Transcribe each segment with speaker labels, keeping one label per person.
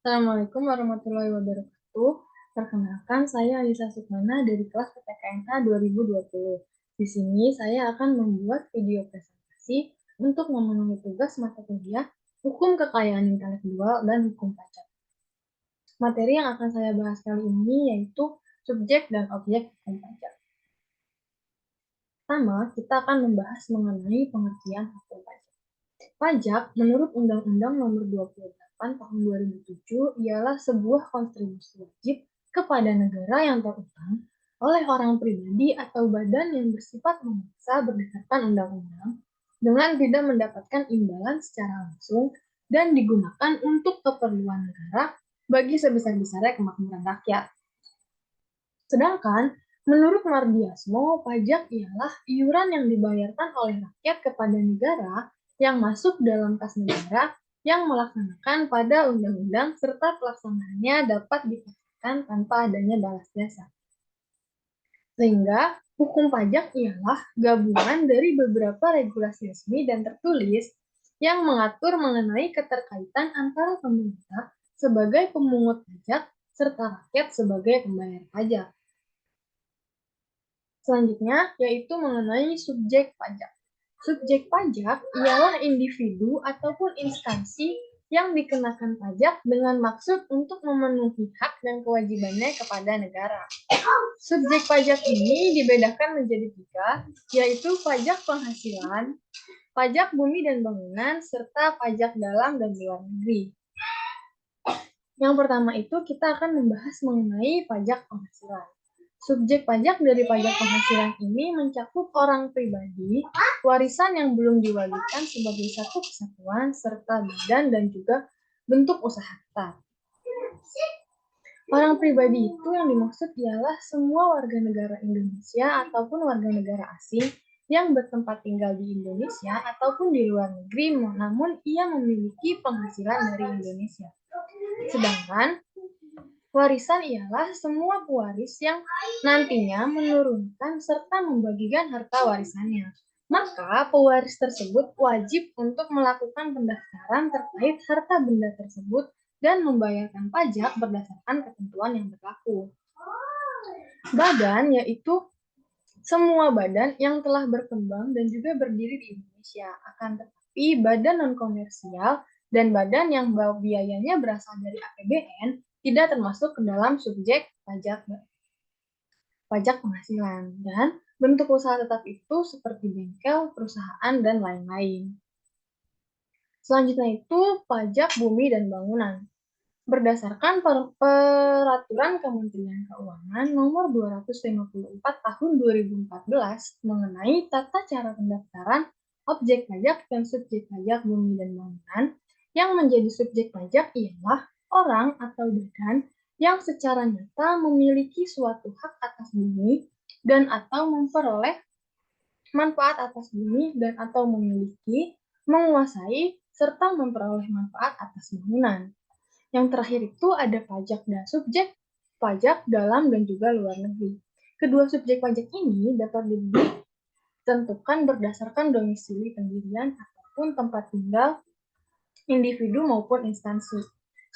Speaker 1: Assalamualaikum warahmatullahi wabarakatuh. Perkenalkan, saya Alisa Sukmana dari kelas PTKNA 2020. Di sini saya akan membuat video presentasi untuk memenuhi tugas mata kuliah Hukum Kekayaan Intelektual dan Hukum Pajak. Materi yang akan saya bahas kali ini yaitu subjek dan objek hukum pajak. Pertama, kita akan membahas mengenai pengertian hukum pajak. Pajak menurut Undang-Undang Nomor 28 Tahun 2007 ialah sebuah kontribusi wajib kepada negara yang terutang oleh orang pribadi atau badan yang bersifat memaksa berdasarkan undang-undang dengan tidak mendapatkan imbalan secara langsung dan digunakan untuk keperluan negara bagi sebesar-besarnya kemakmuran rakyat. Sedangkan menurut Mardiasmo, pajak ialah iuran yang dibayarkan oleh rakyat kepada negara yang masuk dalam kas negara yang melaksanakan pada undang-undang serta pelaksanaannya dapat dipastikan tanpa adanya balas jasa. Sehingga hukum pajak ialah gabungan dari beberapa regulasi resmi dan tertulis yang mengatur mengenai keterkaitan antara pemerintah sebagai pemungut pajak serta rakyat sebagai pembayar pajak. Selanjutnya, yaitu mengenai subjek pajak. Subjek pajak ialah individu ataupun instansi yang dikenakan pajak dengan maksud untuk memenuhi hak dan kewajibannya kepada negara. Subjek pajak ini dibedakan menjadi tiga, yaitu pajak penghasilan, pajak bumi dan bangunan, serta pajak dalam dan luar negeri. Yang pertama itu kita akan membahas mengenai pajak penghasilan. Subjek pajak dari pajak penghasilan ini mencakup orang pribadi, warisan yang belum diwajibkan sebagai satu kesatuan, serta badan dan juga bentuk usaha tetap. Orang pribadi itu yang dimaksud ialah semua warga negara Indonesia ataupun warga negara asing yang bertempat tinggal di Indonesia ataupun di luar negeri, namun ia memiliki penghasilan dari Indonesia. Sedangkan warisan ialah semua pewaris yang nantinya menurunkan serta membagikan harta warisannya. Maka pewaris tersebut wajib untuk melakukan pendaftaran terkait harta benda tersebut dan membayarkan pajak berdasarkan ketentuan yang berlaku. Badan yaitu semua badan yang telah berkembang dan juga berdiri di Indonesia. Akan tetapi badan non-komersial dan badan yang biayanya berasal dari APBN tidak termasuk ke dalam subjek pajak penghasilan. Dan bentuk usaha tetap itu seperti bengkel, perusahaan, dan lain-lain. Selanjutnya itu pajak bumi dan bangunan. Berdasarkan Peraturan Kementerian Keuangan Nomor 254 Tahun 2014 mengenai tata cara pendaftaran objek pajak dan subjek pajak bumi dan bangunan, yang menjadi subjek pajak ialah orang atau badan yang secara nyata memiliki suatu hak atas bumi dan atau memperoleh manfaat atas bumi dan atau memiliki, menguasai, serta memperoleh manfaat atas bangunan. Yang terakhir itu ada pajak dan subjek pajak dalam dan juga luar negeri. Kedua subjek pajak ini dapat ditentukan berdasarkan domisili pendirian ataupun tempat tinggal individu maupun instansi.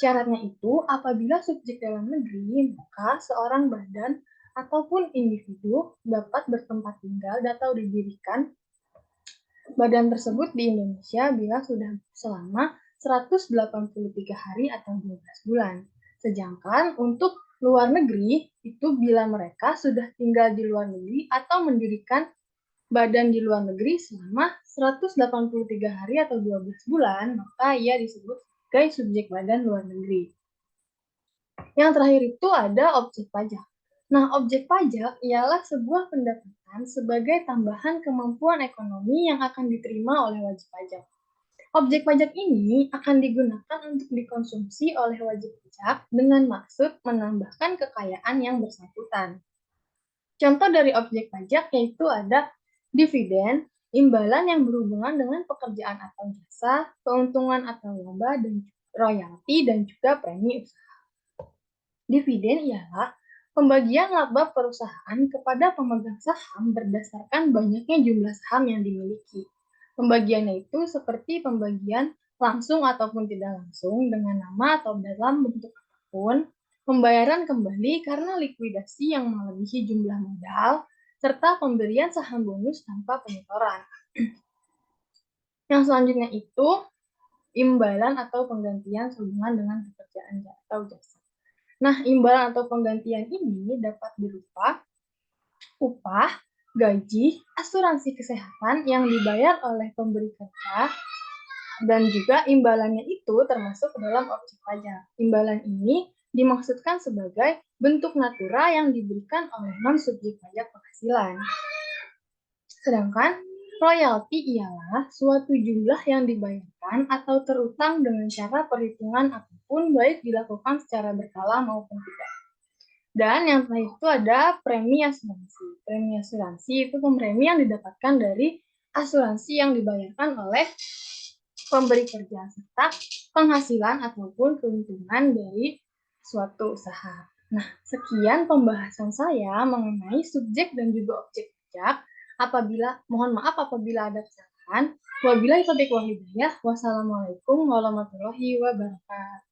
Speaker 1: Syaratnya itu apabila subjek dalam negeri, maka seorang badan ataupun individu dapat bertempat tinggal atau didirikan badan tersebut di Indonesia bila sudah selama 183 hari atau 12 bulan. Sedangkan untuk luar negeri, itu bila mereka sudah tinggal di luar negeri atau mendirikan badan di luar negeri selama 183 hari atau 12 bulan, maka ia disebut sebagai subjek badan luar negeri. Yang terakhir itu ada objek pajak. Nah, objek pajak ialah sebuah pendapatan sebagai tambahan kemampuan ekonomi yang akan diterima oleh wajib pajak. Objek pajak ini akan digunakan untuk dikonsumsi oleh wajib pajak dengan maksud menambahkan kekayaan yang bersangkutan. Contoh dari objek pajak yaitu ada dividen, imbalan yang berhubungan dengan pekerjaan atau jasa, keuntungan atau laba, dan royalti, dan juga premi usaha. Dividen ialah pembagian laba perusahaan kepada pemegang saham berdasarkan banyaknya jumlah saham yang dimiliki. Pembagiannya itu seperti pembagian langsung ataupun tidak langsung dengan nama atau dalam bentuk apapun, pembayaran kembali karena likuidasi yang melebihi jumlah modal, serta pemberian saham bonus tanpa penyetoran. Yang selanjutnya itu imbalan atau penggantian sehubungan dengan pekerjaan atau jasa. Nah, imbalan atau penggantian ini dapat berupa upah, gaji, asuransi kesehatan yang dibayar oleh pemberi kerja, dan juga imbalannya itu termasuk dalam objek pajak. Imbalan ini dimaksudkan sebagai bentuk natura yang diberikan oleh non-subjek pajak penghasilan. Sedangkan royalti ialah suatu jumlah yang dibayarkan atau terutang dengan cara perhitungan apapun, baik dilakukan secara berkala maupun tidak. Dan yang terakhir itu ada premi asuransi. Premi asuransi itu premi yang didapatkan dari asuransi yang dibayarkan oleh pemberi kerja serta penghasilan ataupun keuntungan dari suatu usaha. Nah, sekian pembahasan saya mengenai subjek dan juga objek pajak. Mohon maaf apabila ada kesalahan. Wabillahi taufiq wal hidayah. Wassalamualaikum warahmatullahi wabarakatuh.